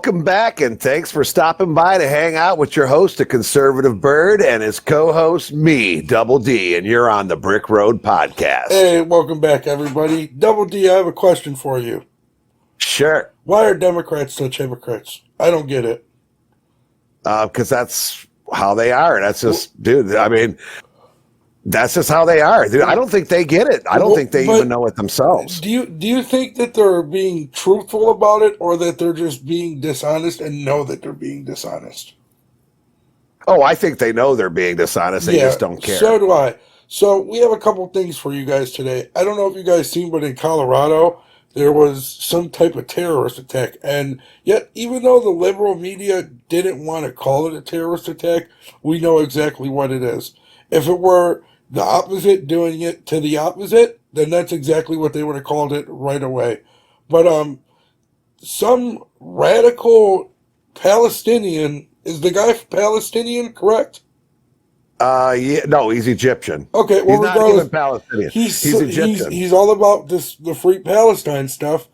welcome back, and thanks for stopping by to hang out with your host, a conservative bird, and his co-host, me, Double D, and you're on the Brick Road Podcast. Hey, welcome back, everybody. Double D, I have a question for you. Sure. Why are Democrats such hypocrites? I don't get it. Because that's how they are. That's just, dude, I mean, that's just how they are. Dude, I don't think they get it. I don't think they even know it themselves. Do you think that they're being truthful about it, or that they're just being dishonest and know that they're being dishonest? Oh, I think they know they're being dishonest. They just don't care. So do I. So we have a couple things for you guys today. I don't know if you guys seen, but in Colorado, there was some type of terrorist attack. And yet, even though the liberal media didn't want to call it a terrorist attack, we know exactly what it is. If it were the opposite doing it to the opposite, then that's exactly what they would have called it right away. But some radical Palestinian, is the guy Palestinian, correct? Yeah, no, he's Egyptian. Okay, well, he's not even Palestinian. He's Egyptian. He's all about the Free Palestine stuff.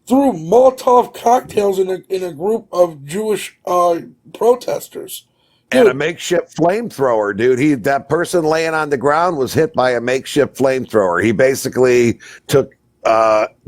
Threw Molotov cocktails in a group of Jewish protesters. And a makeshift flamethrower, dude. That person laying on the ground was hit by a makeshift flamethrower. He basically took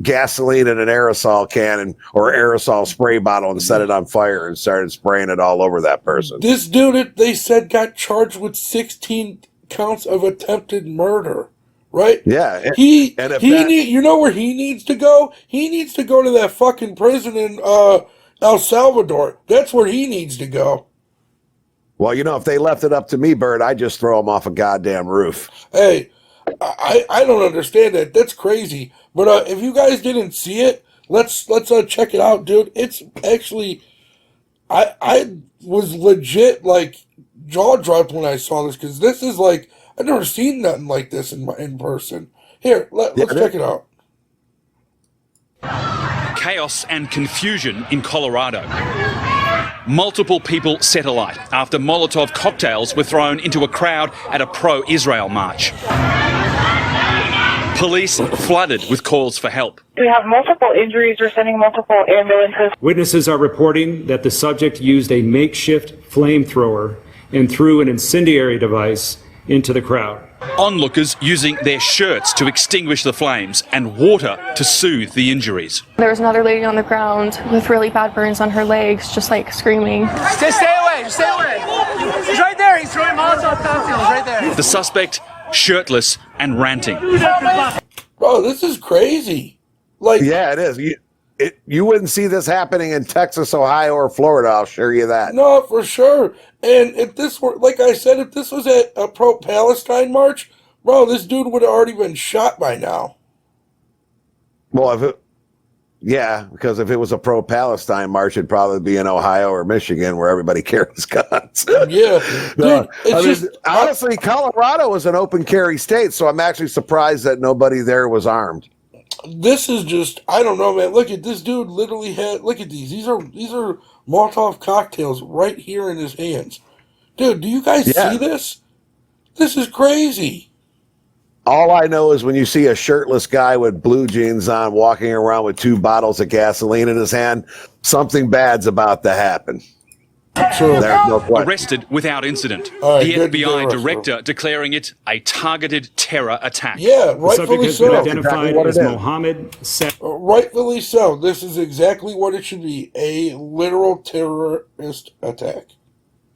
gasoline in an aerosol can or aerosol spray bottle and set it on fire and started spraying it all over that person. This dude, they said, got charged with 16 counts of attempted murder. Right? Yeah. You know where he needs to go? He needs to go to that fucking prison in El Salvador. That's where he needs to go. Well, you know, if they left it up to me, Bert, I'd just throw him off a goddamn roof. Hey, I don't understand that. That's crazy. But if you guys didn't see it, let's check it out, dude. It's actually, I was legit like jaw dropped when I saw this, because this is like, I've never seen nothing like this in person. Here, let's check it out. Chaos and confusion in Colorado. Multiple people set alight after Molotov cocktails were thrown into a crowd at a pro-Israel march. Police flooded with calls for help. We have multiple injuries. We're sending multiple ambulances. Witnesses are reporting that the subject used a makeshift flamethrower and threw an incendiary device into the crowd. Onlookers using their shirts to extinguish the flames and water to soothe the injuries. There was another lady on the ground with really bad burns on her legs, just like screaming. Just stay away, just stay away. He's right there, he's throwing Molotov cocktails right there. The suspect shirtless and ranting. Bro, this is crazy. Like, yeah, it is. You wouldn't see this happening in Texas, Ohio, or Florida, I'll assure you that. No, for sure. And if this were, like I said, if this was at a pro-Palestine march, bro, this dude would have already been shot by now. Well, because if it was a pro-Palestine march, it'd probably be in Ohio or Michigan, where everybody carries guns. Yeah. No, Dude, honestly, Colorado is an open carry state, so I'm actually surprised that nobody there was armed. This is just, I don't know, man. Look at this dude literally had, look at these. These are Molotov cocktails right here in his hands. Dude, do you guys see this? This is crazy. All I know is when you see a shirtless guy with blue jeans on walking around with 2 bottles of gasoline in his hand, something bad's about to happen. True. Arrested without incident. Right, the FBI director declaring it a targeted terror attack. Yeah, rightfully so. The subject has been identified as Mohammed. Rightfully so. This is exactly what it should be, a literal terrorist attack.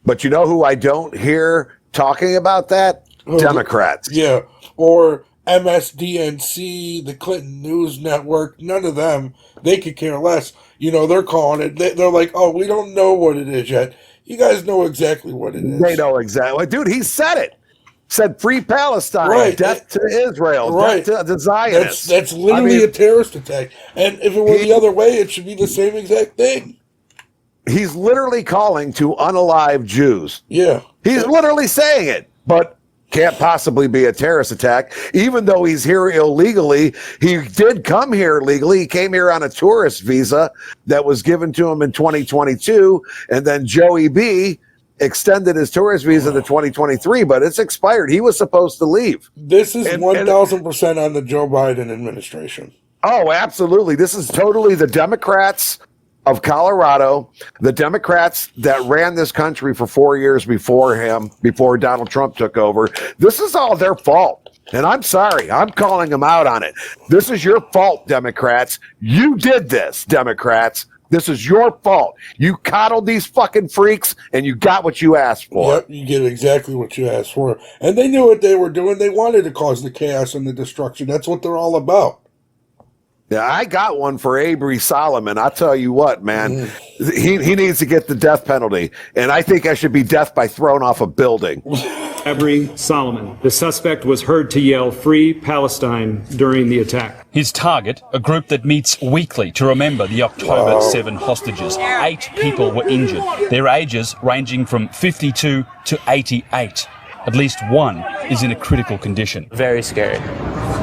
But you know who I don't hear talking about that? Democrats. Yeah, or MSDNC, the Clinton News Network, none of them. They could care less. You know, they're calling it. They're like, oh, we don't know what it is yet. You guys know exactly what it is. They know exactly. Dude, he said it. Said free Palestine, right. Death to Israel, right. Death to the Zionists. That's literally a terrorist attack. And if it were the other way, it should be the same exact thing. He's literally calling to unalive Jews. Yeah. He's literally saying it, but can't possibly be a terrorist attack, even though he's here illegally. He did come here legally. He came here on a tourist visa that was given to him in 2022, and then Joey B extended his tourist visa to 2023, but it's expired. He was supposed to leave. This is 1,000% on the Joe Biden administration. Oh, absolutely. This is totally the Democrats of Colorado, the Democrats that ran this country for 4 years before him, before Donald Trump took over, this is all their fault. And I'm sorry, I'm calling them out on it. This is your fault, Democrats. You did this, Democrats. This is your fault. You coddled these fucking freaks, and you got what you asked for. Yep, you get exactly what you asked for. And they knew what they were doing. They wanted to cause the chaos and the destruction. That's what they're all about. Yeah, I got one for Avery Solomon. I'll tell you what, man. He needs to get the death penalty. And I think I should be death by thrown off a building. Avery Solomon. The suspect was heard to yell, "Free Palestine," during the attack. His target, a group that meets weekly to remember the October 7 hostages. 8 people were injured, their ages ranging from 52 to 88. At least one is in a critical condition. Very scary.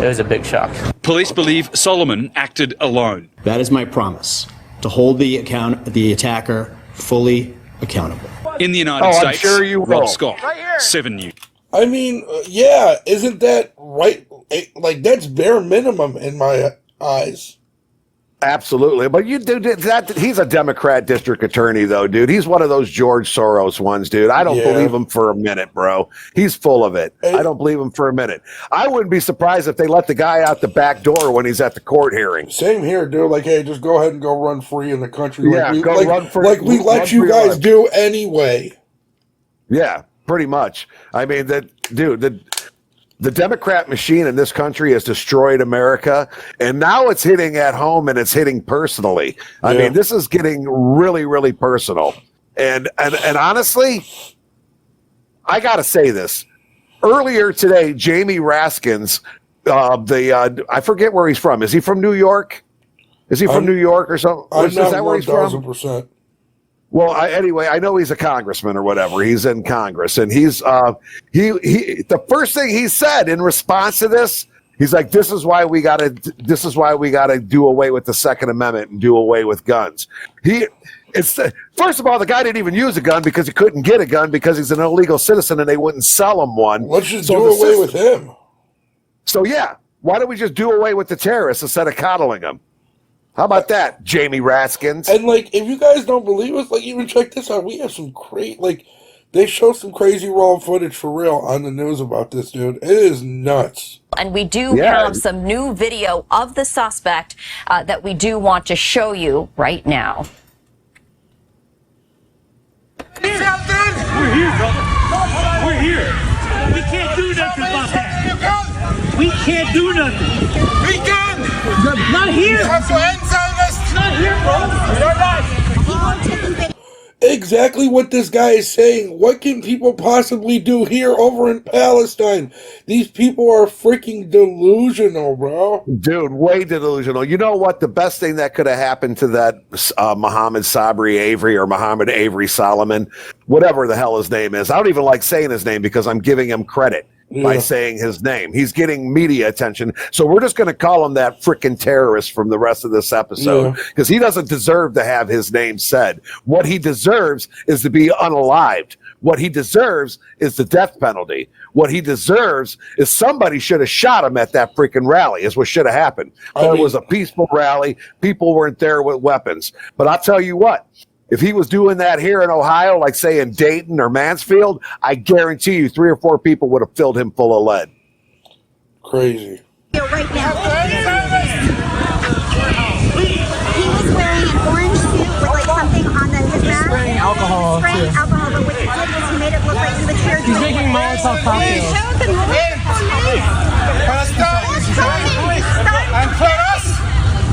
It was a big shock. Police believe Solomon acted alone. That is my promise, to hold the attacker fully accountable. In the United States, I'm sure you will. Rob Scott, 7 News. I mean, yeah, isn't that right? Like, that's bare minimum in my eyes. Absolutely. But you dude, he's a Democrat district attorney, though, dude. He's one of those George Soros ones, dude. I don't believe him for a minute, bro. He's full of it. I don't believe him for a minute. I wouldn't be surprised if they let the guy out the back door when he's at the court hearing. Same here, dude. Like, hey, just go ahead and go run free in the country. Yeah, run free. Like we let you guys do anyway. Yeah, pretty much. I mean, the Democrat machine in this country has destroyed America, and now it's hitting at home and it's hitting personally. I mean, this is getting really, really personal. And honestly, I got to say this. Earlier today, Jamie Raskins, I forget where he's from. Is he from New York? Is he from New York or something? Is that where he's from? 1,000%. Well, anyway, I know he's a congressman or whatever. He's in Congress, and he's the first thing he said in response to this, he's like, "This is why we got to do away with the Second Amendment and do away with guns." First of all, the guy didn't even use a gun because he couldn't get a gun because he's an illegal citizen and they wouldn't sell him one. Let's just do away with him. So yeah, why don't we just do away with the terrorists instead of coddling them? How about that, Jamie Raskins? And, like, if you guys don't believe us, like, even check this out. We have some they show some crazy raw footage for real on the news about this, dude. It is nuts. And we do have some new video of the suspect that we do want to show you right now. We're here, brother. We're here. We can't do nothing about that. We can't do nothing. We can. Not here. Not here, bro. Exactly what this guy is saying. What can people possibly do here over in Palestine? These people are freaking delusional, bro. Dude, way delusional. You know what? The best thing that could have happened to that Mohammed Sabri Avery or Mohammed Avery Solomon, whatever the hell his name is. I don't even like saying his name because I'm giving him credit by saying his name. He's getting media attention. So we're just going to call him that freaking terrorist from the rest of this episode because he doesn't deserve to have his name said. What he deserves is to be unalived. What he deserves is the death penalty. What he deserves is somebody should have shot him at that freaking rally is what should have happened. It was a peaceful rally. People weren't there with weapons. But I'll tell you what, if he was doing that here in Ohio, like say in Dayton or Mansfield, I guarantee you 3 or 4 people would have filled him full of lead. Crazy. Right now. He was wearing an orange suit with like something on his mask. Spraying alcohol. But what he did was he made it look like he was here. He's making Molotov cocktails.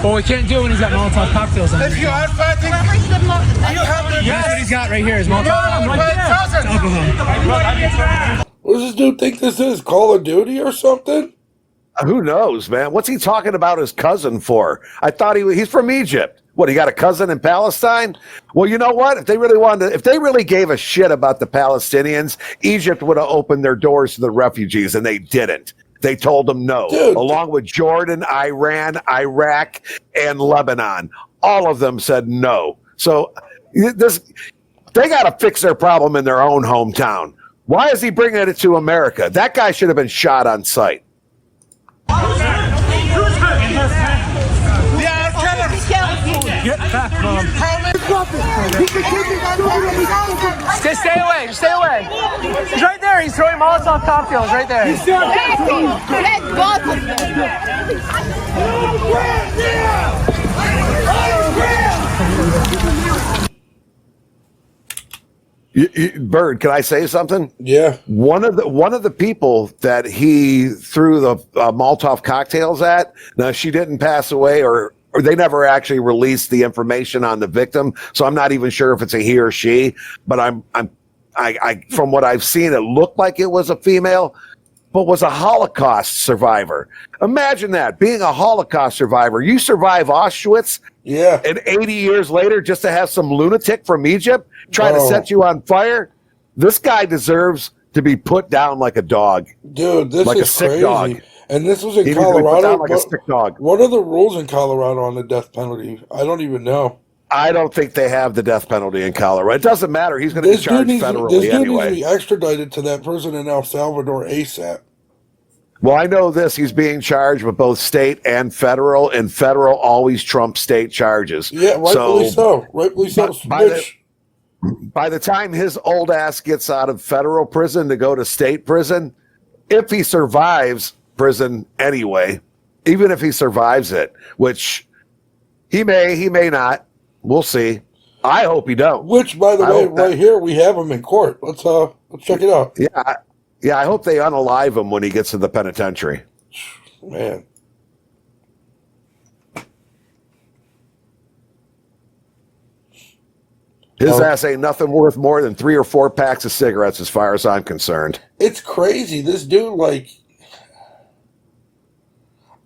Well, we can't do it when he's got Molotov cocktails on. If you are fighting, you have to. That's what he's got right here. Is Molotov alcohol. What does this dude think this is? Call of Duty or something? Who knows, man? What's he talking about his cousin for? I thought he's from Egypt. What, he got a cousin in Palestine? Well, you know what? If they really gave a shit about the Palestinians, Egypt would have opened their doors to the refugees, and they didn't. They told them no, along with Jordan, Iran, Iraq, and Lebanon. All of them said no. So they got to fix their problem in their own hometown. Why is he bringing it to America? That guy should have been shot on sight. Get back. Just stay away. Just stay away. He's right there. He's throwing Molotov cocktails right there. Bird, can I say something? Yeah. One of the people that he threw the Molotov cocktails at, now she didn't pass away, or they never actually released the information on the victim, so I'm not even sure if it's a he or she. But I from what I've seen, it looked like it was a female, but was a Holocaust survivor. Imagine that, being a Holocaust survivor. You survive Auschwitz, yeah, and 80 years later, just to have some lunatic from Egypt try to set you on fire. This guy deserves to be put down like a dog. Dude, this like is a sick crazy. Dog. And this was in He needs to be put Colorado. down like a sick dog. What are the rules in Colorado on the death penalty? I don't even know. I don't think they have the death penalty in Colorado. It doesn't matter. He's going to be charged federally this dude anyway. needs to be extradited to that prison in El Salvador ASAP. Well, I know this. He's being charged with both state and federal always trumps state charges. Yeah, rightfully so. Rightfully so. By the time his old ass gets out of federal prison to go to state prison, if he survives prison anyway, even if he survives it, which he may not. We'll see. I hope he don't. Which, by the way, right here we have him in court. Let's check it out. Yeah. I hope they unalive him when he gets to the penitentiary. Man. His ass ain't nothing worth more than 3 or 4 packs of cigarettes, as far as I'm concerned. It's crazy. This dude,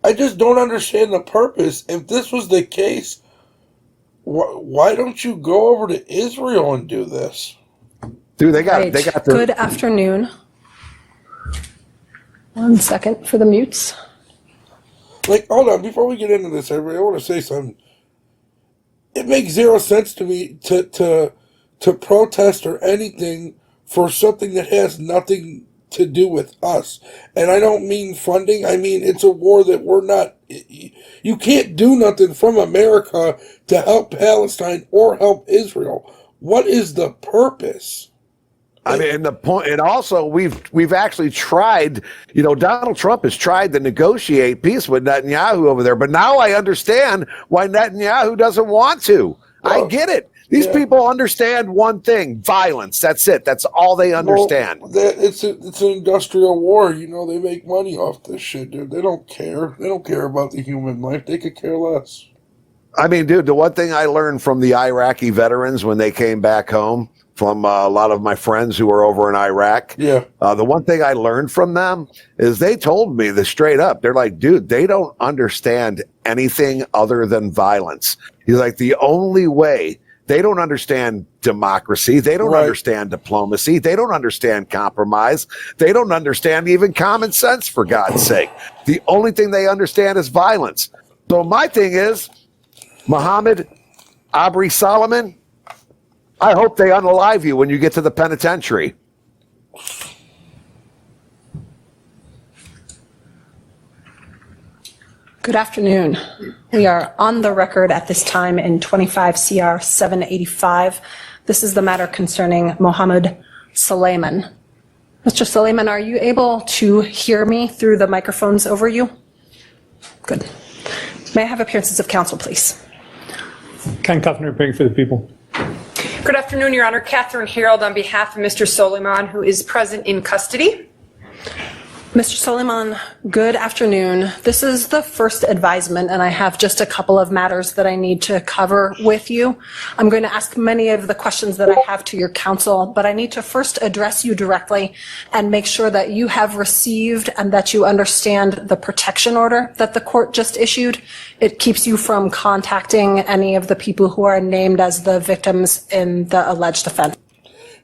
I just don't understand the purpose. If this was the case, why don't you go over to Israel and do this? Dude, they got the... Good afternoon. 1 second for the mutes. Hold on, before we get into this, I want to say something. It makes zero sense to me to protest or anything for something that has nothing to do with us. And I don't mean funding. I mean, it's a war that we're not... You can't do nothing from America to help Palestine or help Israel. What is the purpose? I mean, the point, and also we've actually tried. Donald Trump has tried to negotiate peace with Netanyahu over there, but now I understand why Netanyahu doesn't want to. I get it. These people understand one thing: violence. That's it. That's all they understand. It's an industrial war. They make money off this shit, dude. They don't care. They don't care about the human life. They could care less. I mean, dude, the one thing I learned from the Iraqi veterans when they came back home, from a lot of my friends who were over in Iraq. Yeah. The one thing I learned from them is they told me this straight up. They're like, dude, they don't understand anything other than violence. He's like, the only way, they don't understand democracy. They don't understand diplomacy. They don't understand compromise. They don't understand even common sense, for God's sake. The only thing they understand is violence. So my thing is, Mohammed Abri Solomon, I hope they unalive you when you get to the penitentiary. Good afternoon. We are on the record at this time in 25 CR 785. This is the matter concerning Mohammed Suleiman. Mr. Suleiman, are you able to hear me through the microphones over you? Good. May I have appearances of counsel, please? Ken Kuffner, appearing for the people. Good afternoon, Your Honor. Catherine Harold on behalf of Mr. Suleiman, who is present in custody. Mr. Suleiman, good afternoon. This is the first advisement, and I have just a couple of matters that I need to cover with you. I'm going to ask many of the questions that I have to your counsel, but I need to first address you directly and make sure that you have received and that you understand the protection order that the court just issued. It keeps you from contacting any of the people who are named as the victims in the alleged offense.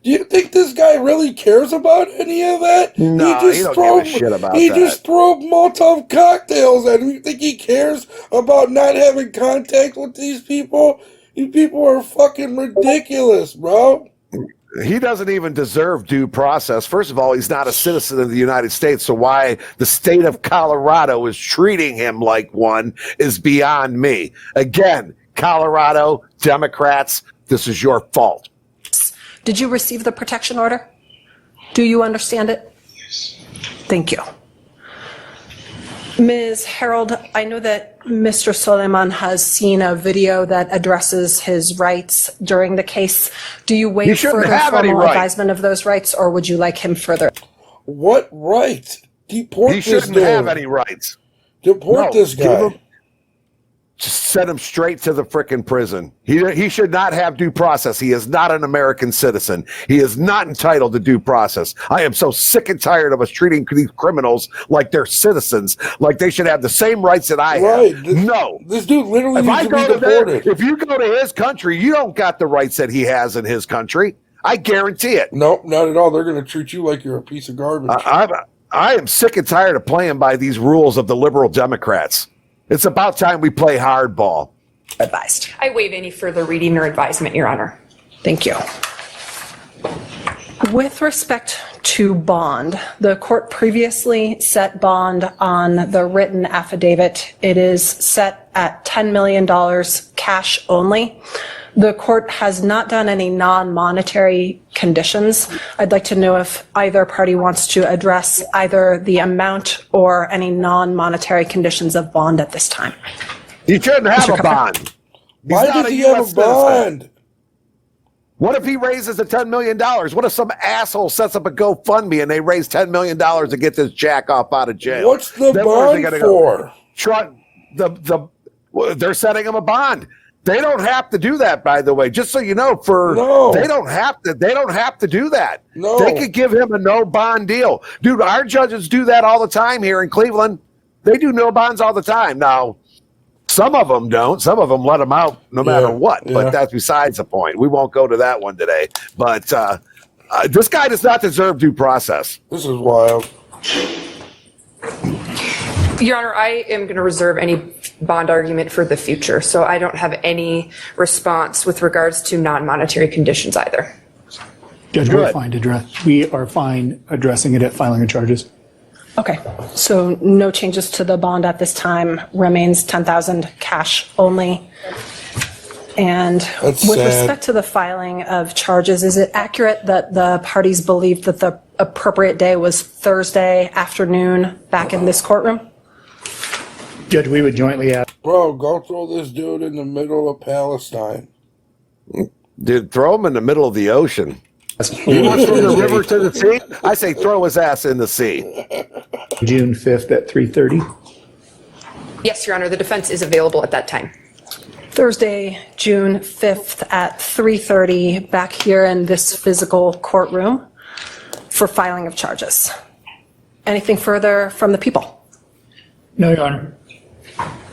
Do you think this guy really cares about any of that? No, he don't give a shit about that. He just threw Molotov cocktails at him. You think he cares about not having contact with these people? These people are fucking ridiculous, bro. He doesn't even deserve due process. First of all, he's not a citizen of the United States, so why the state of Colorado is treating him like one is beyond me. Again, Colorado Democrats, this is your fault. Did you receive the protection order? Do you understand it? Yes. Thank you. Ms. Harold, I know that Mr. Soleiman has seen a video that addresses his rights during the case. Do you waive further formal advisement of those rights, or would you like him further? What rights? Deport this dude. He shouldn't have any rights. Deport this guy. Just send him straight to the frickin' prison. He should not have due process. He is not an American citizen. He is not entitled to due process. I am so sick and tired of us treating these criminals like they're citizens, like they should have the same rights that I have. No. This dude literally needs to be deported. If you go to his country, you don't got the rights that he has in his country. I guarantee it. Nope, not at all. They're going to treat you like you're a piece of garbage. I am sick and tired of playing by these rules of the liberal Democrats. It's about time we play hardball. Advised. I waive any further reading or advisement, Your Honor. Thank you. With respect to bond, the court previously set bond on the written affidavit. It is set at $10 million cash only. The court has not done any non-monetary conditions. I'd like to know if either party wants to address either the amount or any non-monetary conditions of bond at this time. He shouldn't have a bond. Why does he have a bond? What if he raises the $10 million? What if some asshole sets up a GoFundMe and they raise $10 million to get this jack off out of jail? What's the bond for? They're setting him a bond. They don't have to do that, by the way. Just so you know, they don't have to do that. No. They could give him a no bond deal. Dude, our judges do that all the time here in Cleveland. They do no bonds all the time. Now, some of them don't. Some of them let them out no matter what. But that's besides the point. We won't go to that one today. But this guy does not deserve due process. This is wild. Your Honor, I am going to reserve any bond argument for the future, so I don't have any response with regards to non-monetary conditions either. Judge, we are fine addressing it at filing of charges. Okay, so no changes to the bond at this time, remains $10,000 cash only. And with respect to the filing of charges, is it accurate that the parties believed that the appropriate day was Thursday afternoon back in this courtroom? Judge, we would jointly ask. Bro, go throw this dude in the middle of Palestine. Dude, throw him in the middle of the ocean. He wants from the river to the sea? I say throw his ass in the sea. June 5th at 3:30? Yes, Your Honor, the defense is available at that time. Thursday, June 5th at 3:30, back here in this physical courtroom for filing of charges. Anything further from the people? No, Your Honor.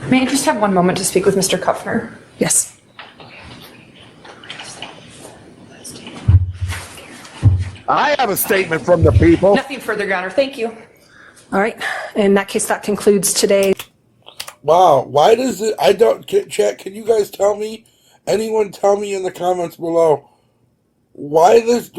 May I just have one moment to speak with Mr. Kuffner? Yes. I have a statement from the people. Nothing further, Your Honor. Thank you. All right. In that case, that concludes today. Wow. Why does it? I don't. Chat, can you guys tell me? Anyone tell me in the comments below. Why does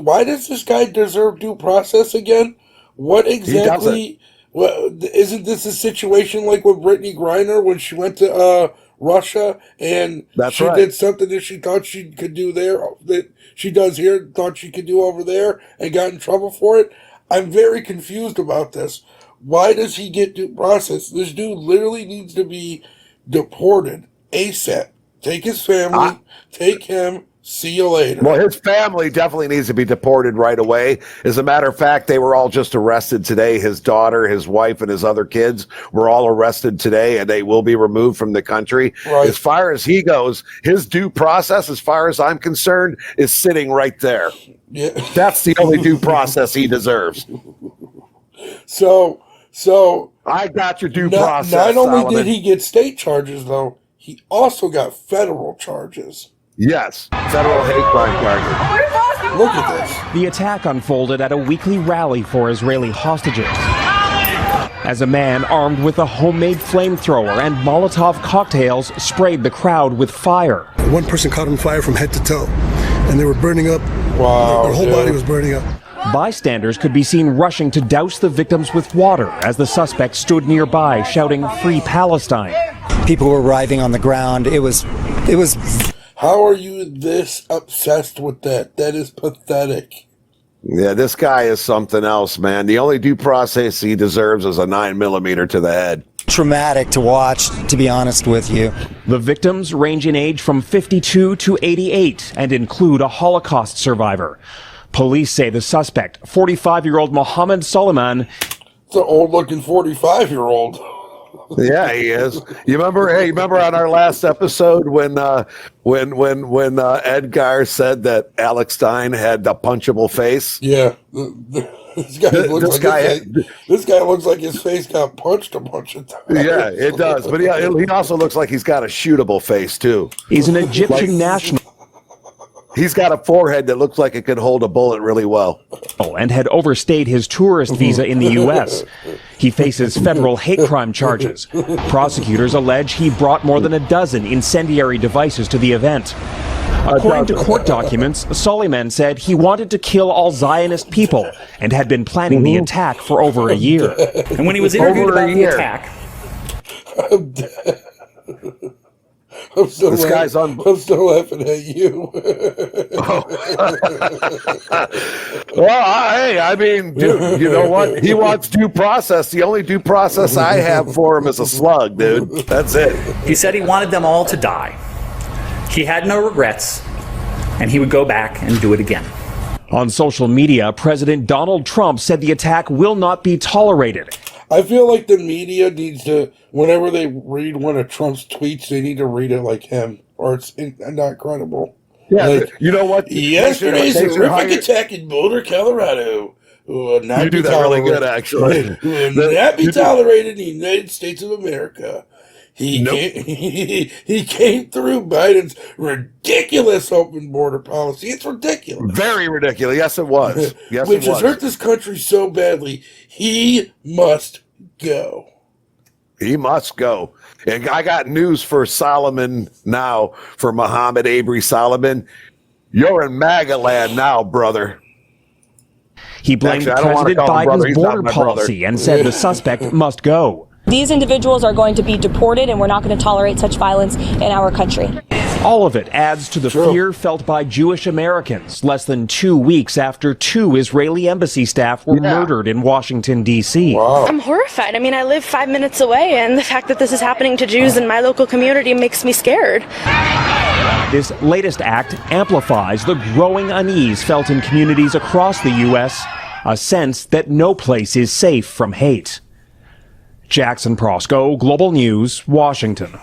this guy deserve due process again? What exactly? Well, isn't this a situation like with Brittany Griner when she went to Russia and she did something that she thought she could do there, that she does here, thought she could do over there, and got in trouble for it? I'm very confused about this. Why does he get due process? This dude literally needs to be deported ASAP. Take his family, take him. See you later. Well, his family definitely needs to be deported right away. As a matter of fact, they were all just arrested today. His daughter, his wife, and his other kids were all arrested today, and they will be removed from the country. Right. As far as he goes, his due process, as far as I'm concerned, is sitting right there. Yeah. That's the only due process he deserves. So I got your due process. Not only Solomon. did he get state charges, though, he also got federal charges. Yes, federal hate crime charges. Look at this. The attack unfolded at a weekly rally for Israeli hostages, as a man armed with a homemade flamethrower and Molotov cocktails sprayed the crowd with fire. One person caught on fire from head to toe, and they were burning up. Wow. Their whole body was burning up. Bystanders could be seen rushing to douse the victims with water as the suspect stood nearby shouting, "Free Palestine." People were writhing on the ground. It was. How are you this obsessed with that? That is pathetic. Yeah, this guy is something else, man. The only due process he deserves is a 9mm to the head. Traumatic to watch, to be honest with you. The victims range in age from 52 to 88 and include a Holocaust survivor. Police say the suspect, 45-year-old Mohammed Soliman, it's an old-looking 45-year-old. Yeah, he is. You remember? Hey, you remember on our last episode when Edgar said that Alex Stein had the punchable face? Yeah, this guy looks like his face got punched a bunch of times. Yeah, it does. But he also looks like he's got a shootable face too. He's an Egyptian national. He's got a forehead that looks like it could hold a bullet really well. And had overstayed his tourist visa in the U.S. He faces federal hate crime charges. Prosecutors allege he brought more than a dozen incendiary devices to the event. According to court documents, Soliman said he wanted to kill all Zionist people and had been planning the attack for over a year. And when he was interviewed about the attack... I'm still laughing at you. Well, hey, I mean, dude, you know what? He wants due process. The only due process I have for him is a slug, dude. That's it. He said he wanted them all to die. He had no regrets, and he would go back and do it again. On social media, President Donald Trump said the attack will not be tolerated. I feel like the media needs to, whenever they read one of Trump's tweets, they need to read it like him, or it's not credible. Yeah, like, you know what? Yesterday's horrific attack in Boulder, Colorado. You do that really good, actually. Will not be tolerated in the United States of America. He came through Biden's ridiculous open border policy. It's ridiculous. Very ridiculous. Yes, it was. Yes, Which has hurt this country so badly. He must go. He must go. And I got news for Solomon now, for Muhammad Avery Solomon. You're in MAGA land now, brother. He blamed President Biden's border policy and said the suspect must go. These individuals are going to be deported, and we're not going to tolerate such violence in our country. All of it adds to the fear felt by Jewish Americans less than 2 weeks after 2 Israeli embassy staff were murdered in Washington, D.C. Wow. I'm horrified. I mean, I live 5 minutes away, and the fact that this is happening to Jews in my local community makes me scared. This latest act amplifies the growing unease felt in communities across the U.S., a sense that no place is safe from hate. Jackson Prosco, Global News, Washington.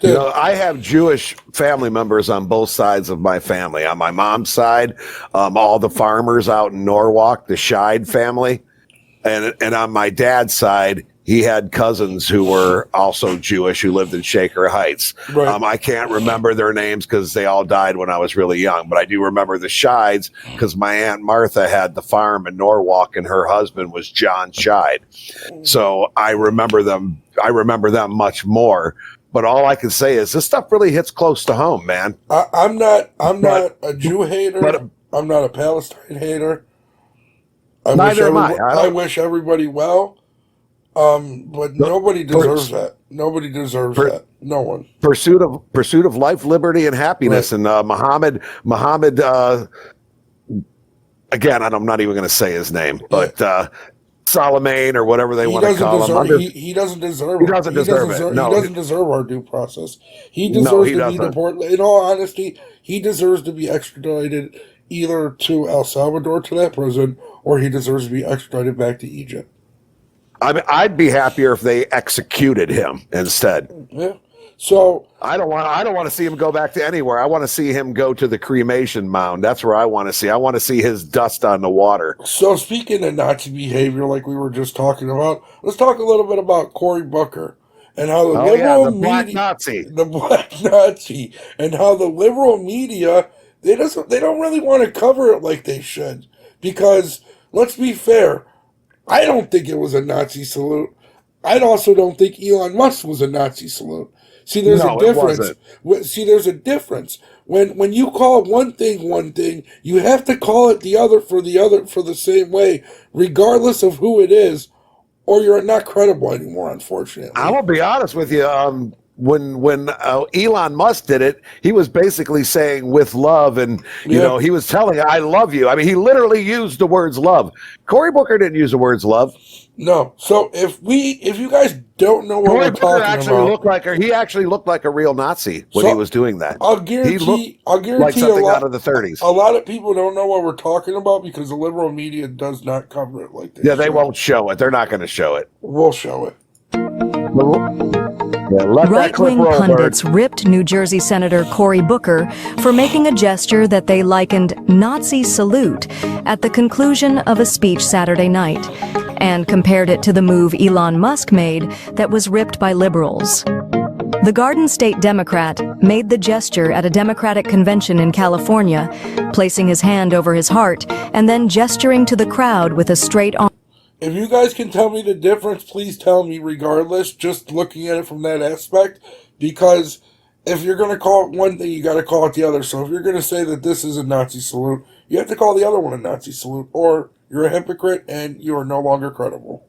You know, I have Jewish family members on both sides of my family. On my mom's side, all the farmers out in Norwalk, the Scheid family. And on my dad's side, he had cousins who were also Jewish who lived in Shaker Heights. Right. I can't remember their names because they all died when I was really young, but I do remember the Scheids because my Aunt Martha had the farm in Norwalk and her husband was John Scheid. So I remember them much more. But all I can say is this stuff really hits close to home, man. I'm not a Jew hater. I'm not a Palestine hater. I wish everybody well. But nobody deserves that. Nobody deserves that. No one. Pursuit of life, liberty, and happiness. Right. And Muhammad. Again, I'm not even going to say his name, but Solomon or whatever they want to call him. He doesn't deserve it. He doesn't deserve our due process. He deserves to be deported. In all honesty, he deserves to be extradited either to El Salvador, to that prison, or he deserves to be extradited back to Egypt. I'd be happier if they executed him instead. Yeah. So I don't want to see him go back to anywhere. I want to see him go to the cremation mound. That's where I want to see. I want to see his dust on the water. So speaking of Nazi behavior, like we were just talking about, let's talk a little bit about Cory Booker and how the liberal media, the black Nazi, and how the liberal media they don't really want to cover it like they should, because let's be fair. I don't think it was a Nazi salute. I also don't think Elon Musk was a Nazi salute. See, there's a difference. See, there's a difference. When you call one thing, you have to call it the other for the same way, regardless of who it is or you're not credible anymore, unfortunately. I will be honest with you. When Elon Musk did it, he was basically saying with love, and you know, he was telling I love you. I mean, he literally used the words love. Cory Booker didn't use the words love. No. So if you guys don't know what Cory we're Booker talking actually about, looked like he actually looked like a real Nazi when he was doing that. I'll guarantee like something out of the 30s. A lot of people don't know what we're talking about because the liberal media does not cover it like that. Yeah, they won't show it. They're not going to show it. We'll show it. Right-wing pundits ripped New Jersey Senator Cory Booker for making a gesture that they likened Nazi salute at the conclusion of a speech Saturday night, and compared it to the move Elon Musk made that was ripped by liberals. The Garden State Democrat made the gesture at a Democratic convention in California, placing his hand over his heart and then gesturing to the crowd with a straight arm. If you guys can tell me the difference, please tell me regardless, just looking at it from that aspect, because if you're going to call it one thing, you got to call it the other. So if you're going to say that this is a Nazi salute, you have to call the other one a Nazi salute, or you're a hypocrite and you are no longer credible.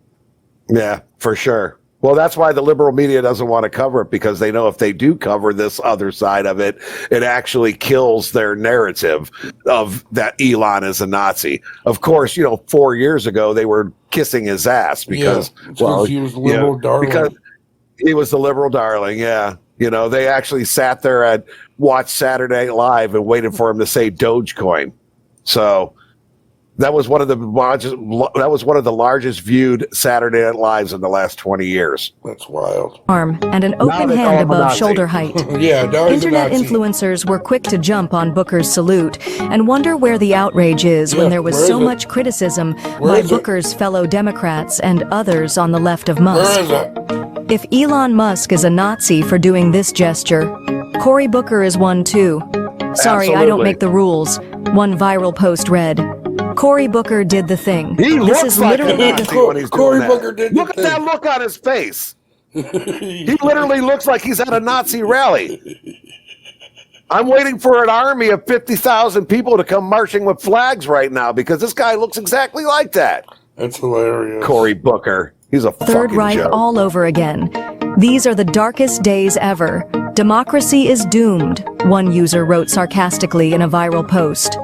Yeah, for sure. Well, that's why the liberal media doesn't want to cover it, because they know if they do cover this other side of it, it actually kills their narrative of that Elon is a Nazi. Of course, 4 years ago, they were kissing his ass because, he was the liberal darling. Because he was the liberal darling, yeah. They actually sat there and watched Saturday Night Live and waited for him to say Dogecoin. So that was one of the largest viewed Saturday Night Lives in the last 20 years. That's wild. Arm and an open hand above shoulder height. Internet influencers were quick to jump on Booker's salute and wonder where the outrage is when there was so much criticism by Booker's fellow Democrats and others on the left of Musk. If Elon Musk is a Nazi for doing this gesture, Cory Booker is one too. Sorry, I don't make the rules. One viral post read, Cory Booker did the thing. He this looks is like literally a Nazi when he's doing that. Look at that look on his face. He literally looks like he's at a Nazi rally. I'm waiting for an army of 50,000 people to come marching with flags right now because this guy looks exactly like that. That's hilarious. Cory Booker. He's a Third fucking Reich joke. all over again. These are the darkest days ever. Democracy is doomed, one user wrote sarcastically in a viral post.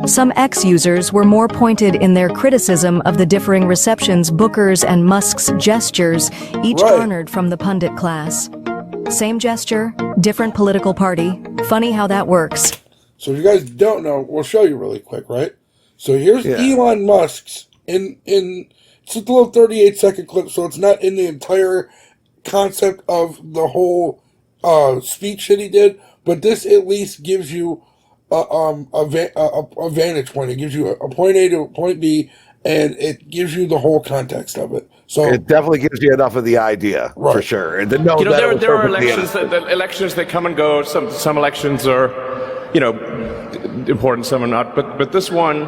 Some ex-users were more pointed in their criticism of the differing receptions Booker's and Musk's gestures each garnered from the pundit class. Same gesture, different political party. Funny how that works. So if you guys don't know, we'll show you really quick, right? So here's Elon Musk's it's a little 38-second clip, so it's not in the entire concept of the whole speech that he did, but this at least gives you a vantage point. It gives you a point A to a point B, and it gives you the whole context of it. So it definitely gives you enough of the idea, for sure. And to know that there are elections that come and go. Some elections are, important. Some are not. But this one,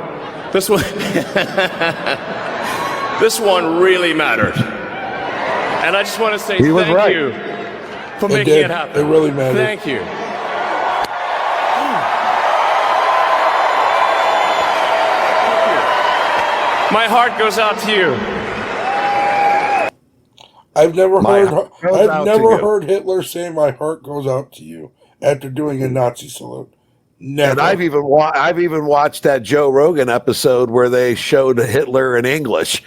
this one really mattered. And I just want to say thank you for making it happen. It really mattered. Thank you. My heart goes out to you. I've never heard Hitler say "My heart goes out to you" after doing a Nazi salute. Never. And I've even watched that Joe Rogan episode where they showed Hitler in English.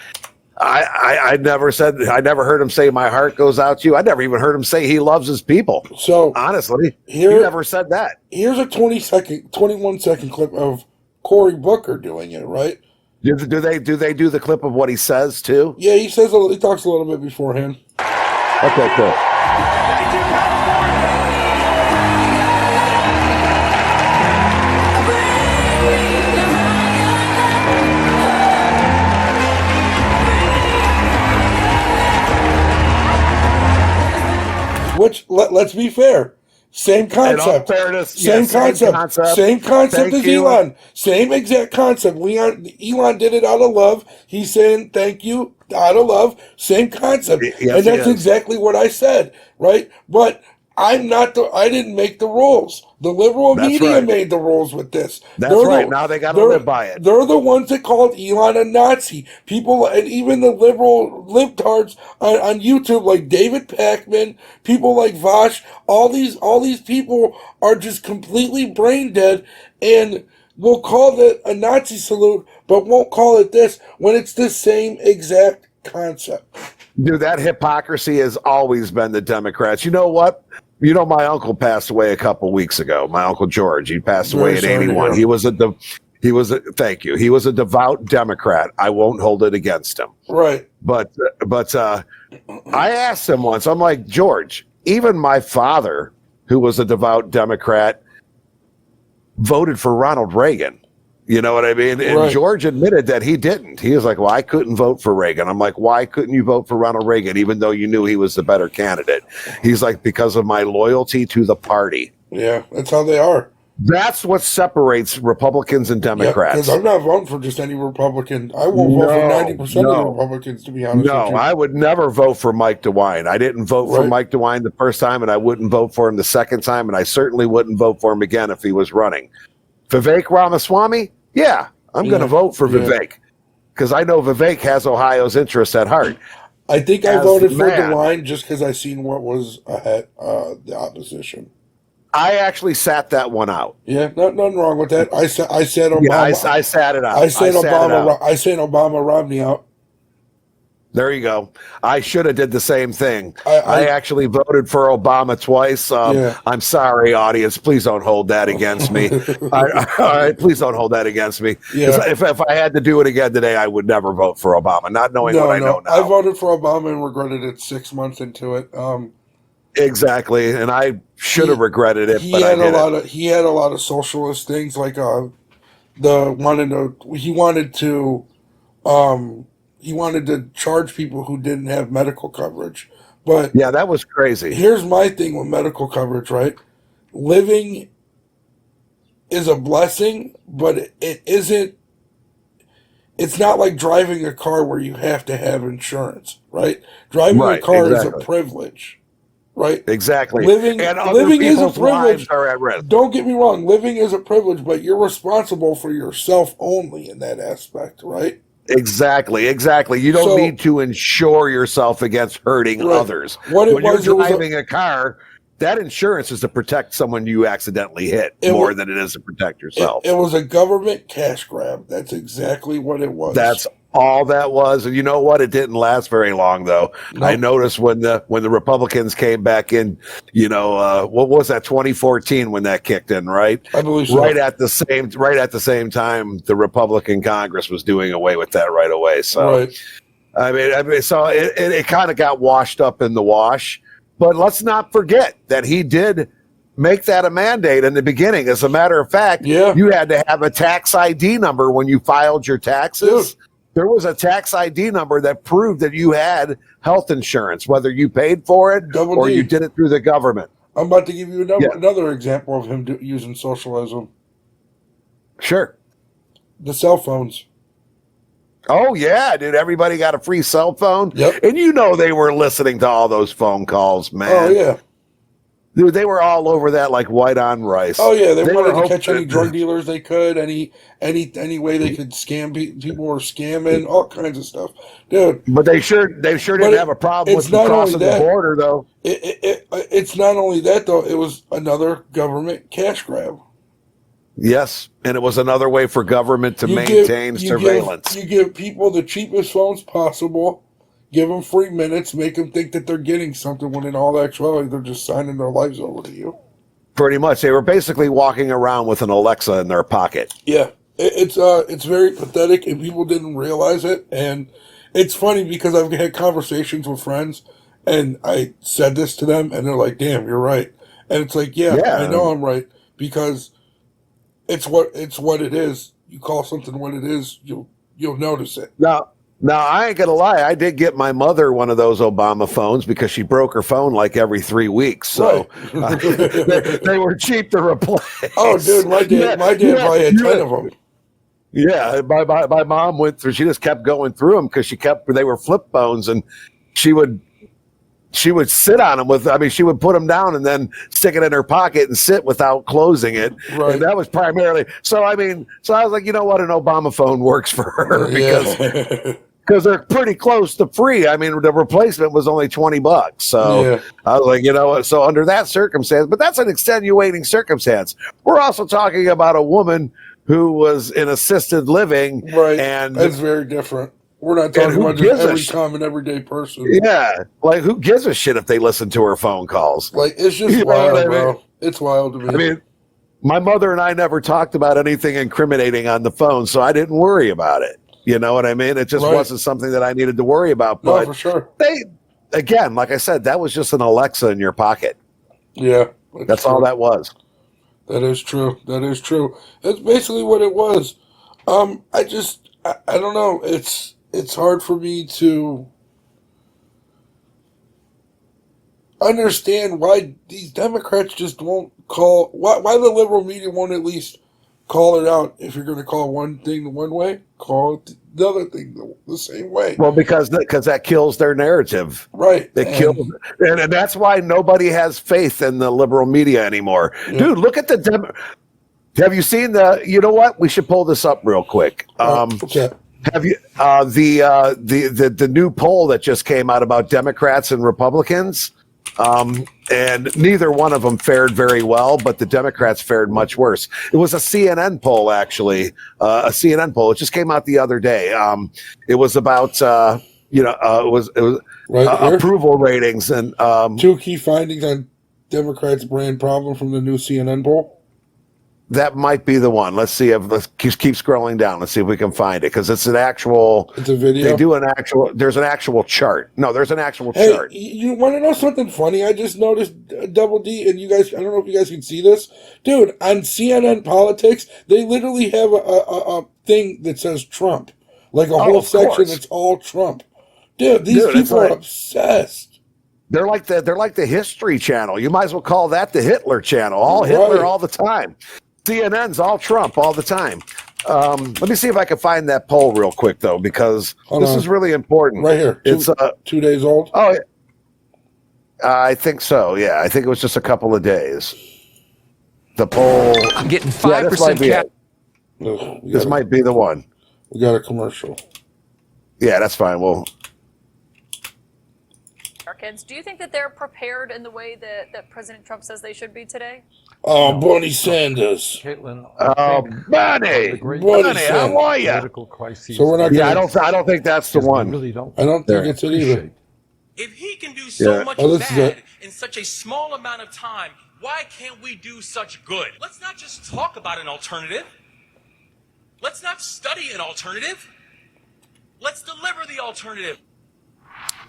I never heard him say "My heart goes out to you." I never even heard him say he loves his people. So honestly, he never said that. Here's a 21-second clip of Cory Booker doing it. Right? Do they do the clip of what he says too? Yeah, he talks a little bit beforehand. Okay, cool. Which, let's be fair, same concept. Same concept as Elon. Same exact concept. Elon did it out of love. He's saying thank you out of love. Same concept. Yes, and that's exactly what I said, right? But I didn't make the rules. The liberal That's media right. made the rules with this. That's right. Now they got to live by it. They're the ones that called Elon a Nazi. People, and even the liberal libtards on YouTube, like David Pakman, people like Vosh, all these people are just completely brain dead and will call that a Nazi salute, but won't call it this when it's the same exact concept. Dude, that hypocrisy has always been the Democrats. You know what? You know, my uncle passed away a couple weeks ago. My uncle George, he passed away at 81. He was a thank you. He was a devout Democrat. I won't hold it against him. Right. But I asked him once, I'm like, George, even my father, who was a devout Democrat, voted for Ronald Reagan. You know what I mean? And Right. George admitted that he didn't. He was like, well, I couldn't vote for Reagan. I'm like, why couldn't you vote for Ronald Reagan, even though you knew he was the better candidate? He's like, because of my loyalty to the party. Yeah, that's how they are. That's what separates Republicans and Democrats. Because I'm not voting for just any Republican. I won't vote for 90% of the Republicans, to be honest with you. No, I would never vote for Mike DeWine. I didn't vote for Mike DeWine the first time, and I wouldn't vote for him the second time, and I certainly wouldn't vote for him again if he was running. Vivek Ramaswamy, yeah, I'm going to vote for Vivek because I know Vivek has Ohio's interests at heart. I think I voted for DeWine just because I seen what was ahead, the opposition. I actually sat that one out. Yeah, nothing wrong with that. I said Obama. Yeah, I sat it out. I said Obama. I said Obama Romney out. There you go. I should have did the same thing. I actually voted for Obama twice. I'm sorry, audience. Please don't hold that against me. All right, please don't hold that against me. Yeah. If I had to do it again today, I would never vote for Obama, not knowing what I know now. I voted for Obama and regretted it 6 months into it. Exactly, and I should have regretted it, but I didn't. He had a lot of socialist things, like he wanted to charge people who didn't have medical coverage. But yeah, that was crazy. Here's my thing with medical coverage, right? Living is a blessing, but it isn't. It's not like driving a car where you have to have insurance, right? Driving a car is a privilege, right? Exactly. Living is a privilege. Lives are at risk. Don't get me wrong. Living is a privilege, but you're responsible for yourself only in that aspect, right? Exactly. You don't need to insure yourself against hurting others. When you're driving a car, that insurance is to protect someone you accidentally hit more than it is to protect yourself. It was a government cash grab. That's exactly what it was. That's all that was. And you know what? It didn't last very long, though. Nope. I noticed when the Republicans came back in, what was that, 2014 when that kicked in, right? I believe so. Right at the same time, the Republican Congress was doing away with that right away. So, I mean, so it kind of got washed up in the wash. But let's not forget that he did make that a mandate in the beginning. As a matter of fact, you had to have a tax ID number when you filed your taxes. Dude. There was a tax ID number that proved that you had health insurance, whether you paid for it or you did it through the government. I'm about to give you another example of him using socialism. Sure. The cell phones. Oh, yeah, dude. Everybody got a free cell phone. Yep. And they were listening to all those phone calls, man. Oh, yeah. Dude, they were all over that like white on rice. Oh, yeah. They wanted to catch any drug dealers they could, any way they could scam people were scamming, all kinds of stuff. Dude. But they sure didn't have a problem with crossing the border, though. It's not only that, though. It was another government cash grab. Yes, and it was another way for government to maintain surveillance. You give people the cheapest phones possible, give them free minutes, make them think that they're getting something, when in all actuality they're just signing their lives over to you. Pretty much. They were basically walking around with an Alexa in their pocket. Yeah, it's very pathetic, and people didn't realize it. And it's funny because I've had conversations with friends, and I said this to them, and they're like, damn, you're right. And it's like, yeah. I know I'm right, because it's what it is. You call something what it is, you'll notice it. Now I ain't gonna lie. I did get my mother one of those Obama phones because she broke her phone like every 3 weeks. So they were cheap to replace. Oh, dude, my dad probably had 10 of them. Yeah, my mom went through. She just kept going through them because they were flip phones, and she would she would sit on them she would put them down and then stick it in her pocket and sit without closing it. Right. And that was primarily, so I was like, you know what? An Obama phone works for her because they're pretty close to free. I mean, the replacement was only $20. So I was like, you know what? So under that circumstance, but that's an extenuating circumstance. We're also talking about a woman who was in assisted living. Right. And that's very different. We're not talking about just every common everyday person. Yeah. Like, who gives a shit if they listen to her phone calls? Like, it's just wild, bro. It's wild to me. I mean, my mother and I never talked about anything incriminating on the phone, so I didn't worry about it. You know what I mean? It just wasn't something that I needed to worry about. But no, for sure. Again, like I said, that was just an Alexa in your pocket. Yeah. That's all that was. That is true. That is true. That's basically what it was. I don't know. It's hard for me to understand why these Democrats just won't call, why the liberal media won't at least call it out. If you're going to call one thing one way, call it the other thing the same way. Well, because that kills their narrative. Right. It kills, and that's why nobody has faith in the liberal media anymore. Yeah. Dude, look at have you seen you know what? We should pull this up real quick. Okay. Have you the new poll that just came out about Democrats and Republicans? And neither one of them fared very well, but the Democrats fared much worse. It was a CNN poll, actually. A CNN poll. It just came out the other day. It was about it was approval ratings and 2 key findings on Democrats' brand problem from the new CNN poll. That might be the one. Let's see. Let's keep scrolling down. Let's see if we can find it, because it's a video. They do there's an actual chart. No, there's an actual chart. You want to know something funny? I just noticed Double D, and you guys, I don't know if you guys can see this. Dude, on CNN Politics, they literally have a thing that says Trump. Like a whole section that's all Trump. Dude, these people are obsessed. They're like the History Channel. You might as well call that the Hitler Channel. All Hitler all the time. CNN's all Trump all the time. Let me see if I can find that poll real quick, though, because this is really important. Right here. It's 2 days old? Oh, I think so, yeah. I think it was just a couple of days. The poll. I'm getting 5%. This might be the one. We got a commercial. Yeah, that's fine. Americans, do you think that they're prepared in the way that President Trump says they should be today? Oh, Bernie Sanders. Caitlin. Bernie, how are you? So we're not. Yeah, I don't think that's the one. I don't think it's it either. If he can do so much bad in such a small amount of time, why can't we do such good? Let's not just talk about an alternative. Let's not study an alternative. Let's deliver the alternative.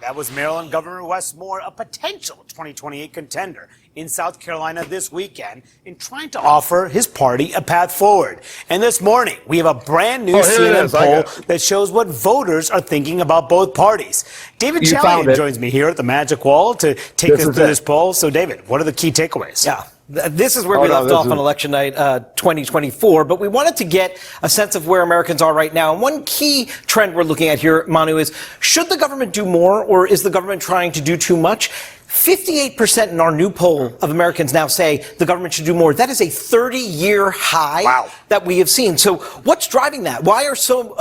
That was Maryland Governor Wes Moore, a potential 2028 contender in South Carolina this weekend, in trying to offer his party a path forward. And this morning, we have a brand new CNN poll that shows what voters are thinking about both parties. David Chalian joins me here at the Magic Wall to take us through this poll. So, David, what are the key takeaways? Yeah. This is where we left off on election night 2024, but we wanted to get a sense of where Americans are right now. And one key trend we're looking at here, Manu, is should the government do more, or is the government trying to do too much? 58% in our new poll of Americans now say the government should do more. That is a 30-year high that we have seen. So what's driving that? Why are so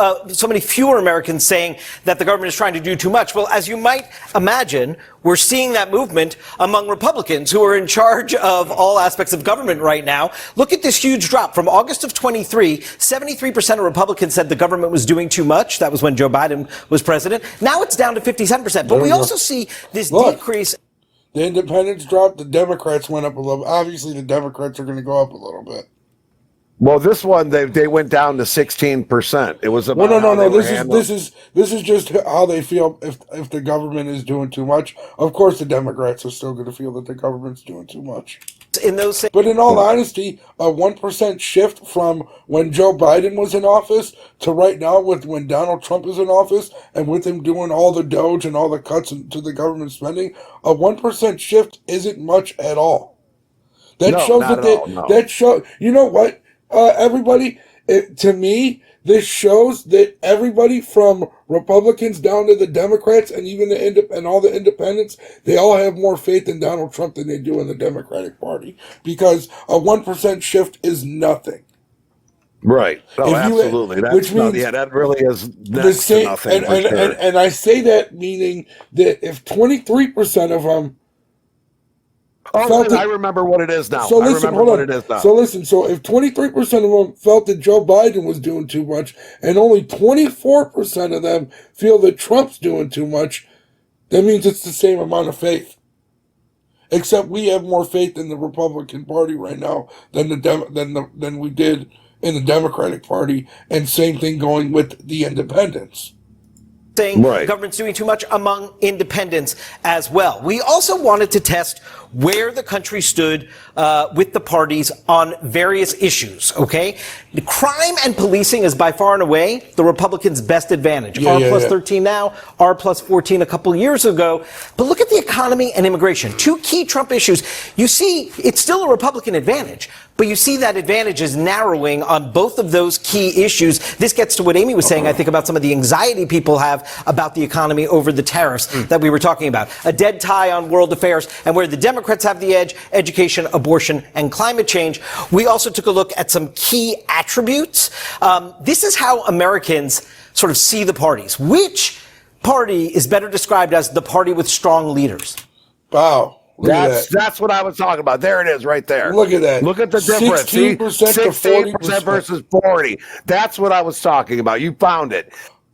many fewer Americans saying that the government is trying to do too much? Well, as you might imagine, we're seeing that movement among Republicans who are in charge of all aspects of government right now. Look at this huge drop. From August of 23, 73% of Republicans said the government was doing too much. That was when Joe Biden was president. Now it's down to 57%. But we also see this decrease. The independents dropped. The Democrats went up a little. Obviously, the Democrats are going to go up a little bit. Well, this one they went down to 16%. It was about no. This is just how they feel if the government is doing too much. Of course, the Democrats are still going to feel that the government's doing too much. But in all honesty, a 1% shift from when Joe Biden was in office to right now with when Donald Trump is in office, and with him doing all the Doge and all the cuts to the government spending, a 1% shift isn't much at all. That shows that you know what, everybody, to me, this shows that everybody from Republicans down to the Democrats and even and all the independents, they all have more faith in Donald Trump than they do in the Democratic Party, because a 1% shift is nothing. Right. Oh, absolutely. Which means that really is next to nothing. And I say that meaning that if 23% of them. I remember what it is now. So listen, So if 23% of them felt that Joe Biden was doing too much, and only 24% of them feel that Trump's doing too much, that means it's the same amount of faith. Except we have more faith in the Republican Party right now than we did in the Democratic Party, and same thing going with the independents. Saying the government's doing too much among independents as well. We also wanted to test where the country stood with the parties on various issues, okay? The crime and policing is by far and away the Republicans' best advantage. R plus 13 now, R plus 14 a couple years ago. But look at the economy and immigration. Two key Trump issues. You see, it's still a Republican advantage, but you see that advantage is narrowing on both of those key issues. This gets to what Amy was saying, I think, about some of the anxiety people have about the economy over the tariffs that we were talking about. A dead tie on world affairs, and where the Democrats have the edge: education, abortion, and climate change. We also took a look at some key attributes. This is how Americans sort of see the parties. Which party is better described as the party with strong leaders? Wow. That's what I was talking about. There it is right there. Look at that. Look at the difference. 16% to 40% versus 40. That's what I was talking about. You found it.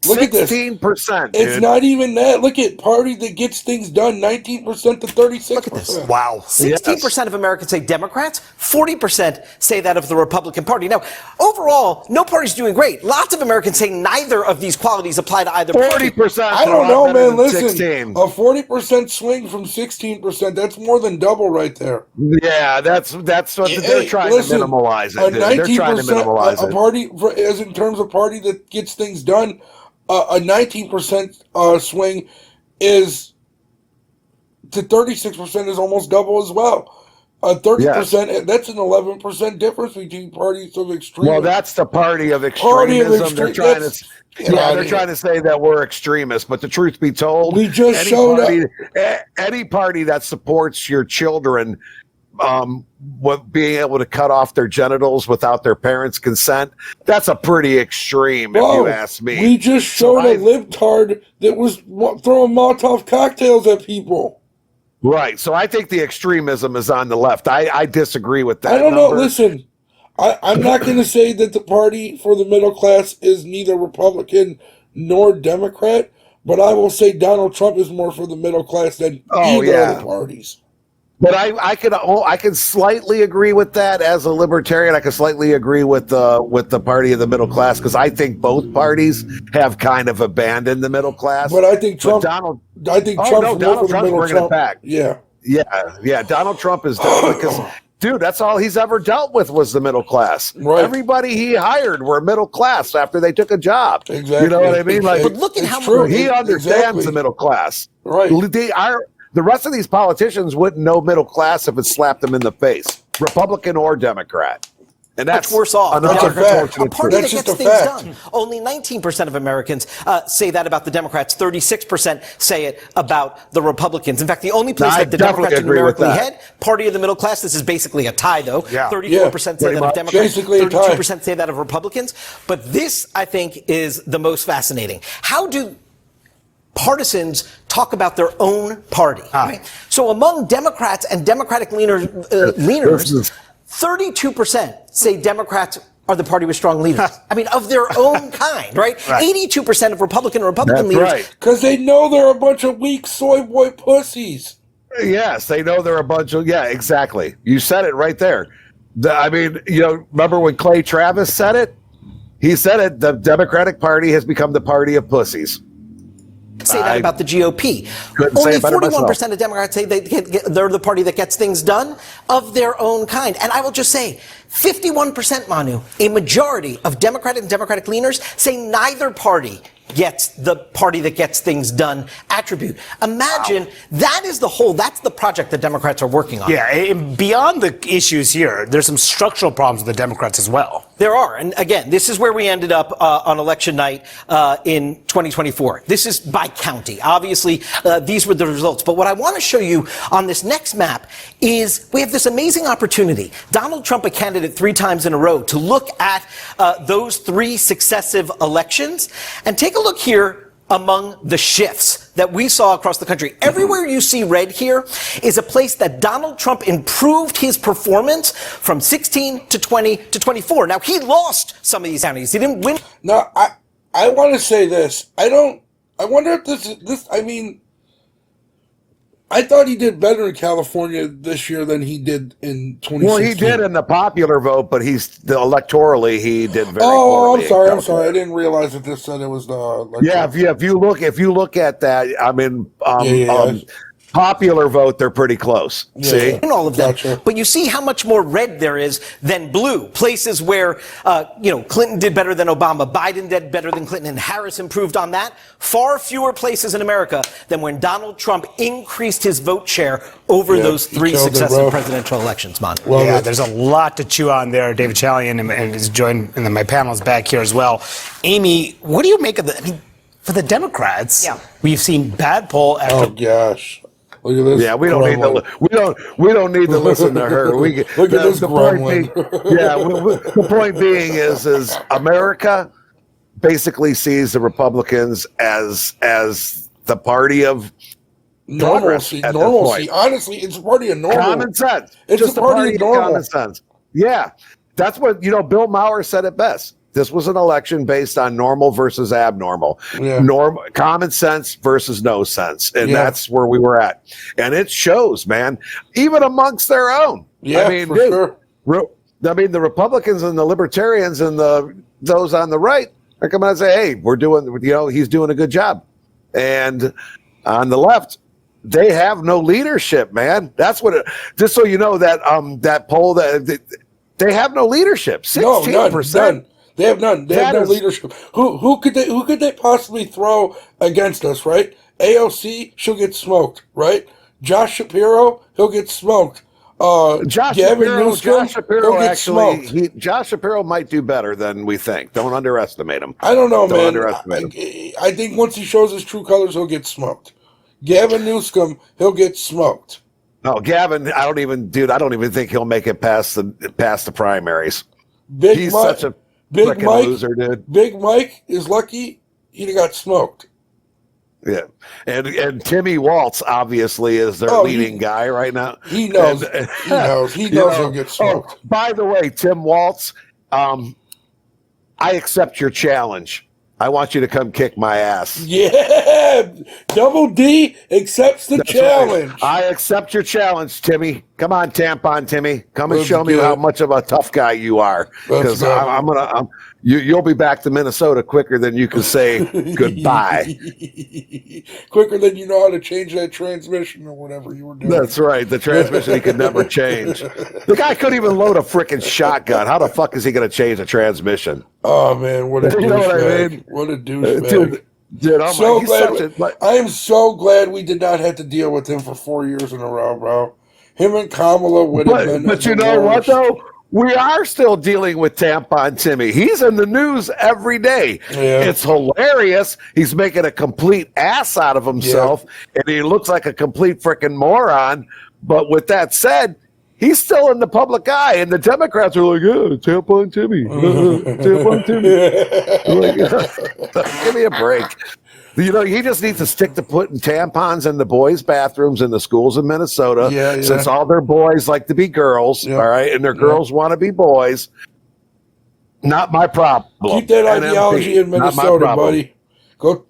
Look at this. 16%. It's not even that. Look at party that gets things done, 19% to 36%. Look at this. Wow. 16% of Americans say Democrats, 40% say that of the Republican Party. Now, overall, no party's doing great. Lots of Americans say neither of these qualities apply to either party. 40%. I don't know, man. Listen, 16. a 40% swing from 16%, that's more than double right there. Yeah, that's what they're trying to minimize it. They're trying to minimize it. A party, as in terms of party that gets things done, a 19% swing is to 36% is almost double as well. 30%, that's an 11% difference between parties of extreme. Well, that's the party of extremism. They're trying to say that we're extremists, but the truth be told, we just showed up. Any party that supports your children being able to cut off their genitals without their parents' consent, that's a pretty extreme, if you ask me. We just showed a libtard that was throwing Molotov cocktails at people. Right. So I think the extremism is on the left. I disagree with that. I don't know. Listen, I'm not going to say that the party for the middle class is neither Republican nor Democrat, but I will say Donald Trump is more for the middle class than either of the parties. But I can slightly agree with that as a libertarian. I can slightly agree with the party of the middle class, because I think both parties have kind of abandoned the middle class. But I think Trump. Donald Trump's bringing it back. Yeah. Donald Trump is because, dude, that's all he's ever dealt with was the middle class. Right. Everybody he hired were middle class after they took a job. Exactly. You know what I mean? Like, but look at how he understands the middle class. Right. The rest of these politicians wouldn't know middle class if it slapped them in the face, Republican or Democrat. And that's worse off. That's a party that gets things done. Only 19% of Americans say that about the Democrats. 36% say it about the Republicans. In fact, the only place that the Democrats are numerically ahead, party of the middle class, this is basically a tie, though. 34% say that of Democrats, 32% say that of Republicans. But this, I think, is the most fascinating. How do partisans talk about their own party? Right? So among Democrats and Democratic leaners, 32% say Democrats are the party with strong leaders. I mean, of their own kind, right? 82% of Republican leaders. Right. Because they know they're a bunch of weak soy boy pussies. Yes, they know they're a bunch of, exactly. You said it right there. Remember when Clay Travis said it? He said it, the Democratic Party has become the party of pussies. Say that about the GOP. Only 41% of Democrats say they're the party that gets things done of their own kind. And I will just say, 51%, Manu, a majority of Democratic and Democratic leaners say neither party gets the party that gets things done attribute. Imagine that's the project that Democrats are working on. Yeah, and beyond the issues here, there's some structural problems with the Democrats as well. There are. And again, this is where we ended up on election night in 2024. This is by county. Obviously, these were the results. But what I want to show you on this next map is we have this amazing opportunity. Donald Trump, a candidate 3 times in a row, to look at those 3 successive elections and take a look here among the shifts that we saw across the country. Everywhere you see red here is a place that Donald Trump improved his performance from 16 to 20 to 24. Now, he lost some of these counties. He didn't win. Now, I want to say this. I wonder if I thought he did better in California this year than he did in 2016. Well, he did in the popular vote, but electorally he did very poorly. Oh, I'm sorry. I didn't realize that this said it was the. Yeah, if you look at that, I mean, popular vote, they're pretty close. See? In all of them. Gotcha. But you see how much more red there is than blue. Places where, Clinton did better than Obama, Biden did better than Clinton, and Harris improved on that. Far fewer places in America than when Donald Trump increased his vote share over those 3 successive presidential elections, Mon. Well, there's a lot to chew on there. David Chalian and is joined, and then my panel is back here as well. Amy, what do you make of for the Democrats, we've seen bad poll after. Oh, gosh. Look at this. Yeah, we don't need to listen to her. Look at this gremlin. The point being is America basically sees the Republicans as the party of normalcy. Honestly, it's a party of normal. Common sense. It's just a party of normal. Common sense. Yeah, that's what Bill Maher said it best. This was an election based on normal versus abnormal, common sense versus no sense, and that's where we were at. And it shows, man, even amongst their own. Yeah, I mean, for sure. The Republicans and the Libertarians and those on the right are coming out and say, "Hey, we're doing. He's doing a good job," and on the left, they have no leadership, man. That's what. Just so you know that that poll that they have no leadership. 16%. None. They have none. They have no leadership. Who could they possibly throw against us, right? AOC, she'll get smoked, right? Josh Shapiro, he'll get smoked. Josh Shapiro might do better than we think. Don't underestimate him. I don't know, man. I think once he shows his true colors, he'll get smoked. Gavin Newsom, he'll get smoked. No, Gavin, I don't even think he'll make it past the primaries. He's such a Big Mike, loser, dude. Big Mike is lucky he got smoked. Yeah, and Timmy Waltz obviously is their leading guy right now. He knows. He knows he'll get smoked. By the way, Tim Waltz, I accept your challenge. I want you to come kick my ass. Yeah, Double D accepts the challenge. Right. I accept your challenge, Timmy. Come on, Tampon Timmy. Come and show me how much of a tough guy you are. Because you'll be back to Minnesota quicker than you can say goodbye. Quicker than you know how to change that transmission or whatever you were doing. That's right. The transmission he could never change. The guy couldn't even load a freaking shotgun. How the fuck is he going to change a transmission? Oh man, what a douchebag! You know what I mean? What a douchebag! Dude, I am so glad we did not have to deal with him for 4 years in a row, bro. Him and Kamala would have been. But you know what though? We are still dealing with Tampon Timmy. He's in the news every day. Yeah. It's hilarious. He's making a complete ass out of himself, and he looks like a complete freaking moron. But with that said, he's still in the public eye, and the Democrats are like, "Yeah, Tampon Timmy, Tampon Timmy." Like, give me a break. He just needs to stick to putting tampons in the boys' bathrooms in the schools in Minnesota, since all their boys like to be girls, all right, and their girls want to be boys. Not my problem. Keep that ideology in Minnesota, buddy.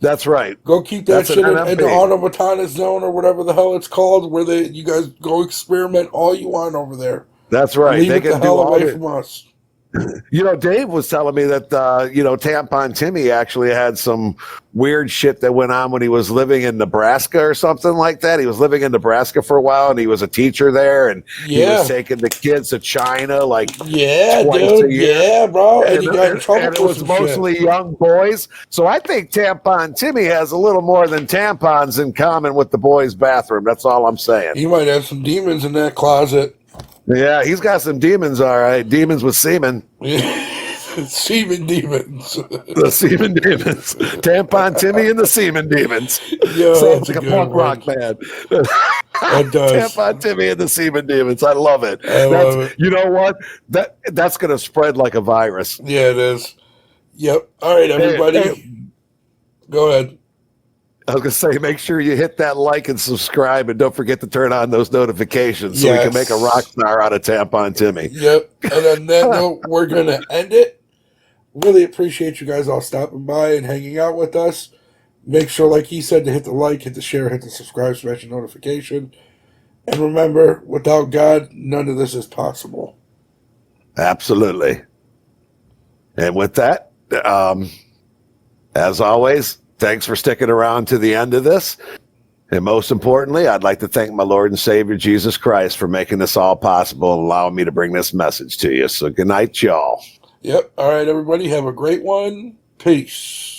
That's right. Go keep that shit in the Automatana zone or whatever the hell it's called, where you guys go experiment all you want over there. That's right. Leave it the hell away from us. You know, Dave was telling me that, Tampon Timmy actually had some weird shit that went on when he was living in Nebraska or something like that. He was living in Nebraska for a while, and he was a teacher there, and he was taking the kids to China like twice a year. Yeah, bro. And he got in trouble and it for was some mostly shit. young boys. So I think Tampon Timmy has a little more than tampons in common with the boys' bathroom. That's all I'm saying. He might have some demons in that closet. Yeah, he's got some demons, all right. Demons with semen. Semen demons. The semen demons. Tampon Timmy and the semen demons. Yo, Sounds like a good punk one. rock band. It does. Tampon Timmy and the semen demons. I love it. love it. You know what? That's going to spread like a virus. Yeah, it is. Yep. All right, everybody. Hey. Go ahead. I was going to say, make sure you hit that like and subscribe, and don't forget to turn on those notifications so we can make a rock star out of Tampon Timmy. Yep. And on that note, we're going to end it. Really appreciate you guys all stopping by and hanging out with us. Make sure, like he said, to hit the like, hit the share, hit the subscribe, smash the notification. And remember, without God, none of this is possible. Absolutely. And with that, as always, thanks for sticking around to the end of this. And most importantly, I'd like to thank my Lord and Savior, Jesus Christ, for making this all possible and allowing me to bring this message to you. So good night, y'all. Yep. All right, everybody. Have a great one. Peace.